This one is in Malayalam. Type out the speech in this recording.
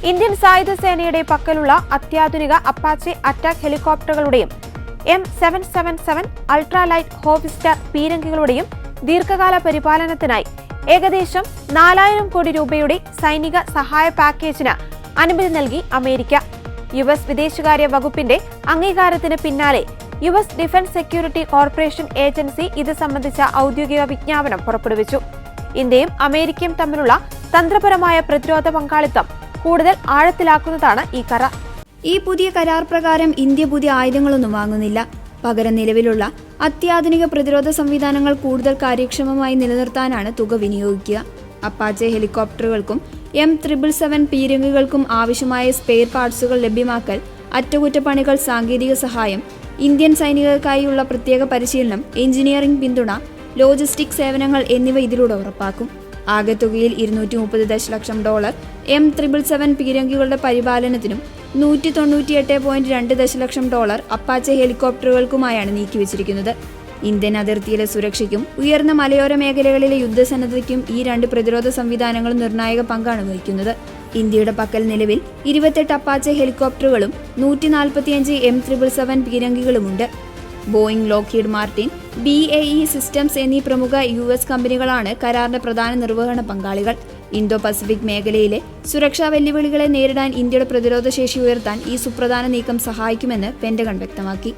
ഇന്ത്യൻ സായുധ സേനയുടെ പക്കലുള്ള അത്യാധുനിക അപ്പാച്ചെ അറ്റാക്ക് ഹെലികോപ്റ്ററുകളുടെയും M777 അൾട്രാലൈറ്റ് ഹോവിസ്റ്റർ പീരങ്കികളുടെയും ദീർഘകാല പരിപാലനത്തിനായി ഏകദേശം 4000 കോടി രൂപയുടെ സൈനിക സഹായ പാക്കേജിന് അനുമതി നൽകി അമേരിക്ക. US വിദേശകാര്യ വകുപ്പിന്റെ അംഗീകാരത്തിന് പിന്നാലെ US defence security corporation agency ഇത് സംബന്ധിച്ച ഔദ്യോഗിക വിജ്ഞാപനം പുറപ്പെടുവിച്ചു. ഇന്ത്യയും അമേരിക്കയും തമ്മിലുള്ള തന്ത്രപരമായ പ്രതിരോധ പങ്കാളിത്തം കൂടുതൽ ആഴത്തിലാക്കുന്നതാണ് ഈ കരാർ. ഈ പുതിയ കരാർ പ്രകാരം ഇന്ത്യ പുതിയ ആയുധങ്ങളൊന്നും വാങ്ങുന്നില്ല. പകരം നിലവിലുള്ള അത്യാധുനിക പ്രതിരോധ സംവിധാനങ്ങൾ കൂടുതൽ കാര്യക്ഷമമായി നിലനിർത്താനാണ് തുക വിനിയോഗിക്കുക. അപ്പാച്ചെ ഹെലികോപ്റ്ററുകൾക്കും M777 പീരങ്കികൾക്കും ആവശ്യമായ സ്പെയർ പാർട്സുകൾ ലഭ്യമാക്കൽ, അറ്റകുറ്റപ്പണികൾ, സാങ്കേതിക സഹായം, ഇന്ത്യൻ സൈനികർക്കായുള്ള പ്രത്യേക പരിശീലനം, എഞ്ചിനീയറിംഗ് പിന്തുണ, ലോജിസ്റ്റിക് സേവനങ്ങൾ എന്നിവ ഇതിലൂടെ ഉറപ്പാക്കും. ആകെ തുകയിൽ $230 ദശലക്ഷം M777 പീരങ്കികളുടെ പരിപാലനത്തിനും $198.2 ദശലക്ഷം അപ്പാച്ചെ ഹെലികോപ്റ്ററുകൾക്കുമായാണ് നീക്കിവച്ചിരിക്കുന്നത്. ഇന്ത്യൻ അതിർത്തിയിലെ സുരക്ഷയ്ക്കും ഉയർന്ന മലയോര മേഖലകളിലെ യുദ്ധസന്നദ്ധതയ്ക്കും ഈ രണ്ട് പ്രതിരോധ സംവിധാനങ്ങളും നിർണായക പങ്കാണ് വഹിക്കുന്നത്. ഇന്ത്യയുടെ പക്കൽ നിലവിൽ 28 അപ്പാച്ചെ ഹെലികോപ്റ്ററുകളും 145 M777 പീരങ്കികളുമുണ്ട്. Boeing, Lockheed Martin, BAE Systems എന്നീ പ്രമുഖ US കമ്പനികളാണ് കരാറിന്റെ പ്രധാന നിർവഹണ പങ്കാളികൾ. ഇന്തോ പസഫിക് മേഖലയിലെ സുരക്ഷാ വെല്ലുവിളികളെ നേരിടാൻ ഇന്ത്യയുടെ പ്രതിരോധ ശേഷി ഉയർത്താൻ ഈ സുപ്രധാന നീക്കം സഹായിക്കുമെന്ന് പെന്റഗൺ വ്യക്തമാക്കി.